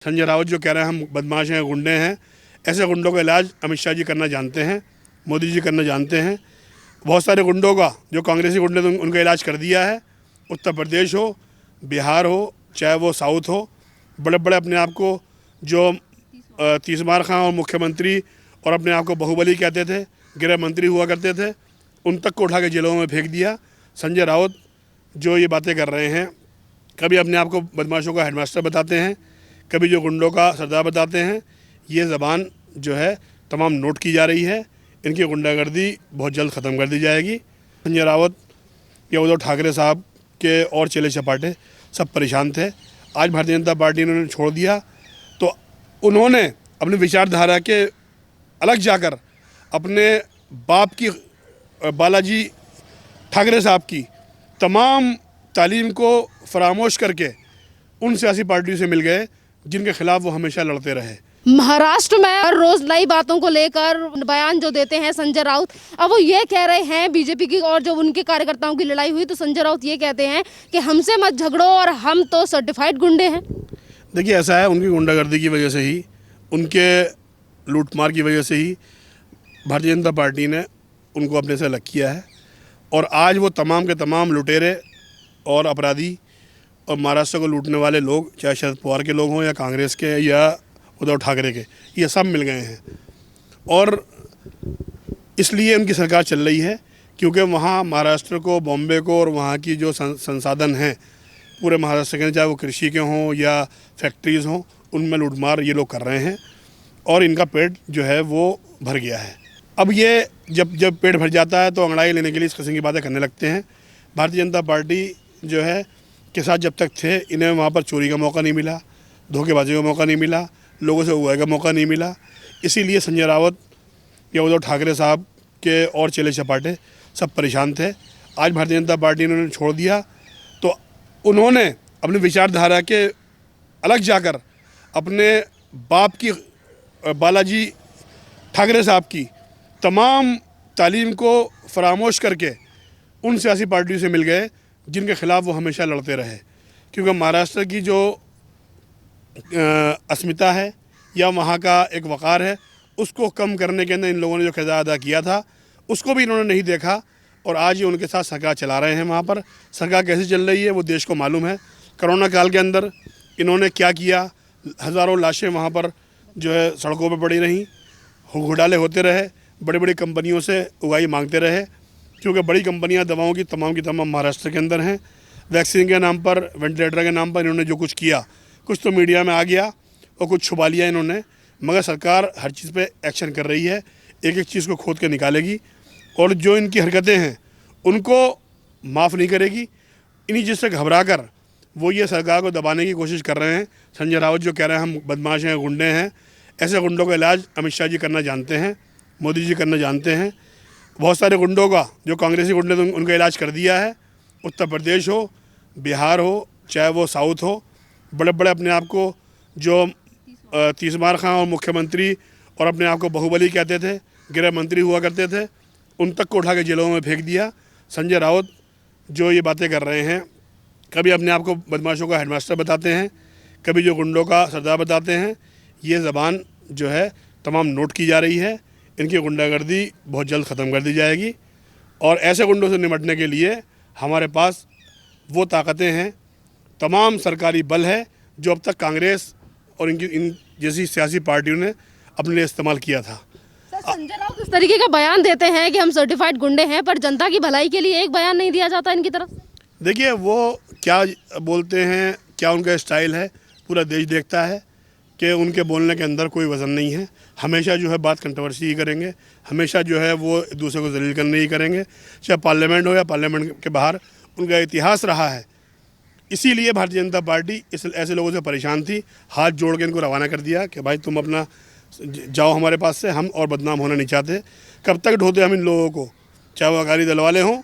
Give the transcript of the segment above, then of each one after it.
संजय राउत जो कह रहे हैं हम बदमाश हैं, गुंडे हैं, ऐसे गुंडों का इलाज अमित शाह जी करना जानते हैं, मोदी जी करना जानते हैं। बहुत सारे गुंडों का जो कांग्रेसी गुंडे थे उनका इलाज कर दिया है। उत्तर प्रदेश हो, बिहार हो, चाहे वो साउथ हो, बड़े बड़े अपने आप को जो तीसमार खां और मुख्यमंत्री और अपने आप को बाहुबली कहते थे, गृह मंत्री हुआ करते थे, उन तक को उठा के जेलों में फेंक दिया। संजय राउत जो ये बातें कर रहे हैं, कभी अपने आप को बदमाशों का हेडमास्टर बताते हैं, कभी जो गुंडों का सरदार बताते हैं। ये ज़बान जो है तमाम नोट की जा रही है। इनकी गुंडागर्दी बहुत जल्द ख़त्म कर दी जाएगी। संजय राउत या उद्धव ठाकरे साहब के और चेले चपाटे सब परेशान थे। आज भारतीय जनता पार्टी ने उन्हें छोड़ दिया तो उन्होंने अपनी विचारधारा के अलग जाकर अपने बाप की बालाजी ठाकरे साहब की तमाम तालीम को फरामोश करके उन सियासी पार्टियों से मिल गए जिनके खिलाफ वो हमेशा लड़ते रहे। महाराष्ट्र में हर रोज नई बातों को लेकर बयान जो देते हैं संजय राउत, अब वो ये कह रहे हैं बीजेपी की और जो उनके कार्यकर्ताओं की लड़ाई हुई तो संजय राउत ये कहते हैं कि हमसे मत झगड़ो और हम तो सर्टिफाइड गुंडे हैं। देखिए, ऐसा है, उनकी गुंडागर्दी की वजह से ही, उनके लूटमार की वजह से ही भारतीय जनता पार्टी ने उनको अपने से अलग किया है। और आज वो तमाम के तमाम लुटेरे और अपराधी और महाराष्ट्र को लूटने वाले लोग, चाहे शरद पवार के लोग हों या कांग्रेस के या उद्धव ठाकरे के, ये सब मिल गए हैं। और इसलिए उनकी सरकार चल रही है क्योंकि वहाँ महाराष्ट्र को, बॉम्बे को और वहाँ की जो संसाधन हैं पूरे महाराष्ट्र के, चाहे वो कृषि के हों या फैक्ट्रीज़ हों, उनमें लूटमार ये लोग कर रहे हैं और इनका पेट जो है वो भर गया है। अब ये जब पेट भर जाता है तो अंगड़ाई लेने के लिए इस किस्म की बातें करने लगते हैं। भारतीय जनता पार्टी जो है के साथ जब तक थे, इन्हें वहाँ पर चोरी का मौका नहीं मिला, धोखेबाजी का मौका नहीं मिला, लोगों से उगाए का मौका नहीं मिला। इसीलिए संजय राउत या उद्धव ठाकरे साहब के और चेले चपाटे सब परेशान थे। आज भारतीय जनता पार्टी ने उन्हें छोड़ दिया तो उन्होंने अपनी विचारधारा के अलग जाकर अपने बाप की बालाजी ठाकरे साहब की तमाम तालीम को फरामोश करके उन सियासी पार्टियों से मिल गए जिनके खिलाफ वो हमेशा लड़ते रहे। क्योंकि महाराष्ट्र की जो अस्मिता है या वहाँ का एक वक़ार है, उसको कम करने के अंदर इन लोगों ने जो किरदार अदा किया था उसको भी इन्होंने नहीं देखा और आज ये उनके साथ सरकार चला रहे हैं। वहाँ पर सरकार कैसे चल रही है वो देश को मालूम है। कोरोना काल के अंदर इन्होंने क्या किया, हज़ारों लाशें वहाँ पर जो है सड़कों पर पड़ी रहीं, घोटाले होते रहे, बड़ी बड़ी कंपनियों से उगाई मांगते रहे क्योंकि बड़ी कंपनियां दवाओं की तमाम महाराष्ट्र के अंदर हैं। वैक्सीन के नाम पर, वेंटिलेटर के नाम पर इन्होंने जो कुछ किया, कुछ तो मीडिया में आ गया और कुछ छुपा लिया इन्होंने, मगर सरकार हर चीज़ पे एक्शन कर रही है, एक एक चीज़ को खोद के निकालेगी और जो इनकी हरकतें हैं उनको माफ़ नहीं करेगी। इन्हीं चीज़ से घबरा कर वो ये सरकार को दबाने की कोशिश कर रहे हैं। संजय राउत जो कह रहे हैं हम बदमाश हैं, गुंडे हैं, ऐसे गुंडों का इलाज अमित शाह जी करना जानते हैं, मोदी जी करना जानते हैं। बहुत सारे गुंडों का जो कांग्रेसी गुंडे थे उनका इलाज कर दिया है। उत्तर प्रदेश हो, बिहार हो, चाहे वो साउथ हो, बड़े बड़े अपने आप को जो तीसमार खां और मुख्यमंत्री और अपने आप को बाहुबली कहते थे, गृह मंत्री हुआ करते थे, उन तक को उठा के जेलों में फेंक दिया। संजय राउत जो ये बातें कर रहे हैं, कभी अपने आप को बदमाशों का हेडमास्टर बताते हैं, कभी जो गुंडों का सरदार बताते हैं। ये ज़बान जो है तमाम नोट की जा रही है। इनकी गुंडागर्दी बहुत जल्द ख़त्म कर दी जाएगी और ऐसे गुंडों से निपटने के लिए हमारे पास वो ताकतें हैं, तमाम सरकारी बल है जो अब तक कांग्रेस और इन जैसी सियासी पार्टियों ने अपने लिए इस्तेमाल किया था। सर, संजय राउत इस तरीके का बयान देते हैं कि हम सर्टिफाइड गुंडे हैं, पर जनता की भलाई के लिए एक बयान नहीं दिया जाता इनकी तरफ से। देखिए, वो क्या बोलते हैं, क्या उनका स्टाइल है, पूरा देश देखता है कि उनके बोलने के अंदर कोई वज़न नहीं है। हमेशा जो है बात कंट्रोवर्सी ही करेंगे, हमेशा जो है वो एक दूसरे को जलील करने ही करेंगे, चाहे पार्लियामेंट हो या पार्लियामेंट के बाहर। उनका इतिहास रहा है। इसीलिए भारतीय जनता पार्टी ऐसे लोगों से परेशान थी, हाथ जोड़ के इनको रवाना कर दिया कि भाई तुम अपना जाओ हमारे पास से, हम और बदनाम होना नहीं चाहते। कब तक ढोते हम इन लोगों को, चाहे वो अकाली दल वाले हों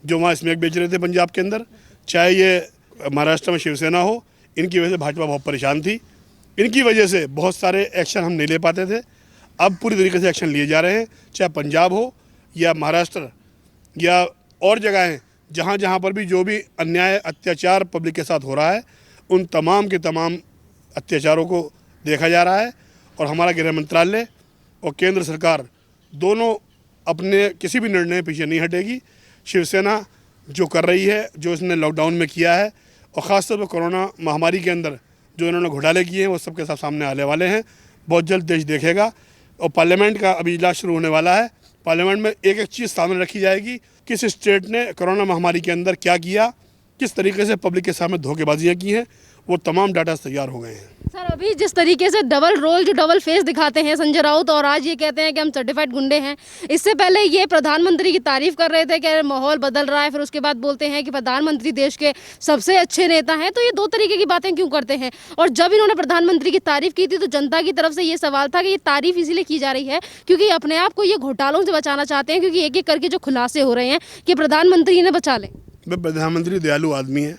जो वहाँ स्मैक बेच रहे थे पंजाब के अंदर, चाहे ये महाराष्ट्र में शिवसेना हो। इनकी वजह से भाजपा बहुत परेशान थी, इनकी वजह से बहुत सारे एक्शन हम नहीं ले पाते थे। अब पूरी तरीके से एक्शन लिए जा रहे हैं, चाहे पंजाब हो या महाराष्ट्र या और जगहें जहाँ पर भी जो भी अन्याय अत्याचार पब्लिक के साथ हो रहा है, उन तमाम के तमाम अत्याचारों को देखा जा रहा है और हमारा गृह मंत्रालय और केंद्र सरकार दोनों अपने किसी भी निर्णय पीछे नहीं हटेगी। शिवसेना जो कर रही है, जो इसने लॉकडाउन में किया है और ख़ासतौर पर कोरोना महामारी के अंदर जो इन्होंने घोटाले किए हैं वो सबके सब सामने आने वाले हैं। बहुत जल्द देश देखेगा और पार्लियामेंट का अभी इजलास शुरू होने वाला है। पार्लियामेंट में एक एक चीज़ सामने रखी जाएगी, किस स्टेट ने कोरोना महामारी के अंदर क्या किया, किस तरीके से पब्लिक के सामने धोखेबाजियाँ की हैं, वो तमाम डाटा तैयार हो गए हैं। सर अभी जिस तरीके से डबल रोल, जो डबल फेस दिखाते हैं संजय राउत, और आज ये कहते हैं कि हम सर्टिफाइड गुंडे हैं। इससे पहले ये प्रधानमंत्री की तारीफ कर रहे थे कि माहौल बदल रहा है, फिर उसके बाद बोलते हैं कि प्रधानमंत्री देश के सबसे अच्छे नेता हैं। तो ये दो तरीके की बातें क्यों करते हैं? और जब इन्होंने प्रधानमंत्री की तारीफ की थी तो जनता की तरफ से ये सवाल था कि ये तारीफ इसीलिए की जा रही है क्योंकि अपने आप को ये घोटालों से बचाना चाहते हैं, क्योंकि एक एक करके जो खुलासे हो रहे हैं कि प्रधानमंत्री इन्हें बचा लें। प्रधानमंत्री दयालु आदमी है,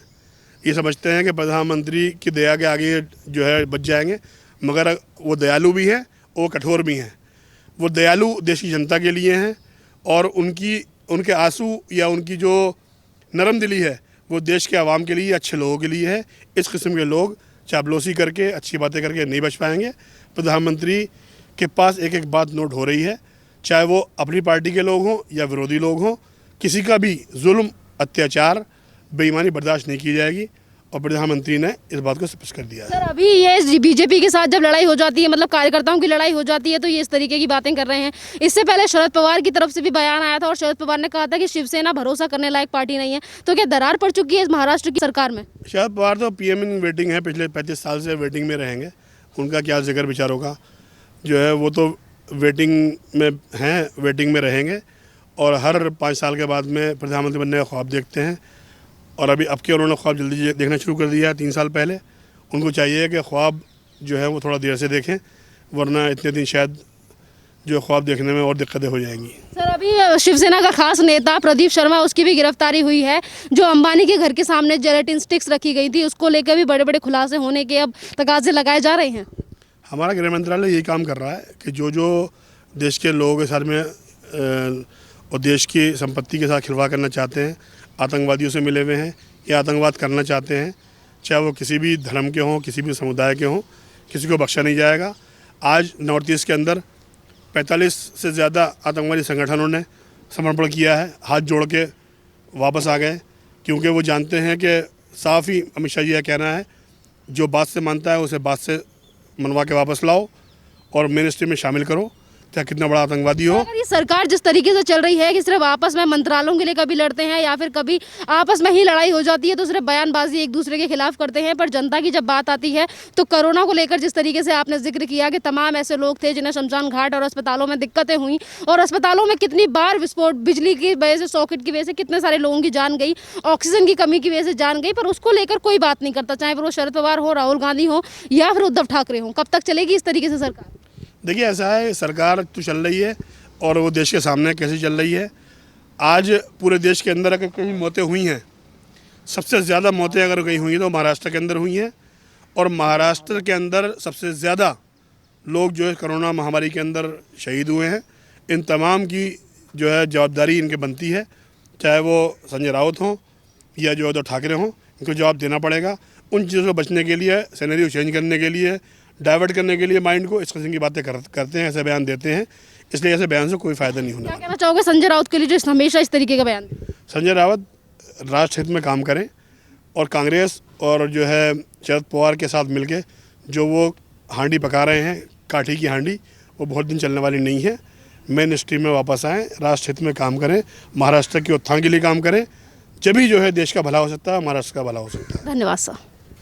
ये समझते हैं कि प्रधानमंत्री की दया के आगे जो है बच जाएंगे, मगर वो दयालु भी हैं, वो कठोर भी हैं। वो दयालु देश की जनता के लिए हैं और उनके आंसू या उनकी जो नरम दिली है वो देश के आवाम के लिए, अच्छे लोगों के लिए है। इस किस्म के लोग चापलूसी करके, अच्छी बातें करके नहीं बच पाएंगे। प्रधानमंत्री के पास एक एक बात नोट हो रही है, चाहे वो अपनी पार्टी के लोग हों या विरोधी लोग हों, किसी का भी जुल्म, अत्याचार, बेईमानी बर्दाश्त नहीं की जाएगी और प्रधानमंत्री ने इस बात को स्पष्ट कर दिया है। सर अभी ये बीजेपी के साथ जब लड़ाई हो जाती है, मतलब कार्यकर्ताओं की लड़ाई हो जाती है, तो ये इस तरीके की बातें कर रहे हैं। इससे पहले शरद पवार की तरफ से भी बयान आया था और शरद पवार ने कहा था कि शिवसेना भरोसा करने लायक पार्टी नहीं है। तो क्या दरार पड़ चुकी है इस महाराष्ट्र की सरकार में? शरद पवार तो पीएम इन वेटिंग है, पिछले 35 साल से वेटिंग में रहेंगे। उनका क्या जिक्र विचारों का जो है, वो तो वेटिंग में हैं, वेटिंग में रहेंगे और हर 5 साल के बाद में प्रधानमंत्री बनने का ख्वाब देखते हैं। और अभी अब के उन्होंने ख्वाब जल्दी देखना शुरू कर दिया है 3 साल पहले। उनको चाहिए कि ख्वाब जो है वो थोड़ा देर से देखें, वरना इतने दिन शायद जो ख्वाब देखने में और दिक्कतें हो जाएंगी। सर अभी शिवसेना का खास नेता प्रदीप शर्मा, उसकी भी गिरफ्तारी हुई है। जो अंबानी के घर के सामने जेलेटिन स्टिक्स रखी गई थी, उसको लेकर भी बड़े बड़े खुलासे होने के अब तकाजे लगाए जा रहे हैं। हमारा गृह मंत्रालय यही काम कर रहा है कि जो देश के लोगों के साथ में और देश की संपत्ति के साथ खिलवाड़ करना चाहते हैं, आतंकवादियों से मिले हुए हैं या आतंकवाद करना चाहते हैं, चाहे वो किसी भी धर्म के हों, किसी भी समुदाय के हों, किसी को बख्शा नहीं जाएगा। आज नॉर्थ ईस्ट के अंदर 45 से ज़्यादा आतंकवादी संगठनों ने समर्पण किया है, हाथ जोड़ के वापस आ गए, क्योंकि वो जानते हैं कि साफ ही अमित शाह जी का कहना है, जो बात से मानता है उसे बात से मनवा के वापस लाओ और मेन स्ट्रीम में शामिल करो, चाहे कितना बड़ा आतंकवादी हो। अगर ये सरकार जिस तरीके से चल रही है कि सिर्फ आपस में मंत्रालयों के लिए कभी लड़ते हैं या फिर कभी आपस में ही लड़ाई हो जाती है तो सिर्फ बयानबाजी एक दूसरे के खिलाफ करते हैं, पर जनता की जब बात आती है तो कोरोना को लेकर जिस तरीके से आपने जिक्र किया कि तमाम ऐसे लोग थे जिन्हें शमशान घाट और अस्पतालों में दिक्कतें हुई और अस्पतालों में कितनी बार विस्फोट, बिजली की वजह से, सॉकेट की वजह से कितने सारे लोगों की जान गई, ऑक्सीजन की कमी की वजह से जान गई, पर उसको लेकर कोई बात नहीं करता, चाहे फिर वो शरद पवार हो, राहुल गांधी हो या फिर उद्धव ठाकरे हो। कब तक चलेगी इस तरीके से सरकार? देखिए, ऐसा है, सरकार तो चल रही है और वो देश के सामने कैसे चल रही है। आज पूरे देश के अंदर अगर कहीं मौतें हुई हैं, सबसे ज़्यादा मौतें अगर कहीं हुई तो महाराष्ट्र के अंदर हुई हैं और महाराष्ट्र के अंदर सबसे ज़्यादा लोग जो है कोरोना महामारी के अंदर शहीद हुए हैं। इन तमाम की जो है जवाबदारी इनके बनती है, चाहे वो संजय राउत हों या जो उद्धव ठाकरे हों, इनको जवाब देना पड़ेगा। उन चीज़ों से बचने के लिए, सिनेरियो चेंज करने के लिए, डाइवर्ट करने के लिए माइंड को इस किस्म की बातें करते हैं, ऐसे बयान देते हैं। इसलिए ऐसे बयान से कोई फ़ायदा नहीं होने क्या वाला। कहना चाहोगे संजय राउत के लिए जो हमेशा इस तरीके का बयान? संजय रावत राष्ट्र हित में काम करें और कांग्रेस और जो है शरद पवार के साथ मिलके जो वो हांडी पका रहे हैं, काठी की हांडी, वो बहुत दिन चलने वाली नहीं है। मेन स्ट्रीम में वापस आएँ, राष्ट्र हित में काम करें, महाराष्ट्र के उत्थान के लिए काम करें, जब भी जो है देश का भला हो सकता है, महाराष्ट्र का भला हो सकता है। धन्यवाद सर।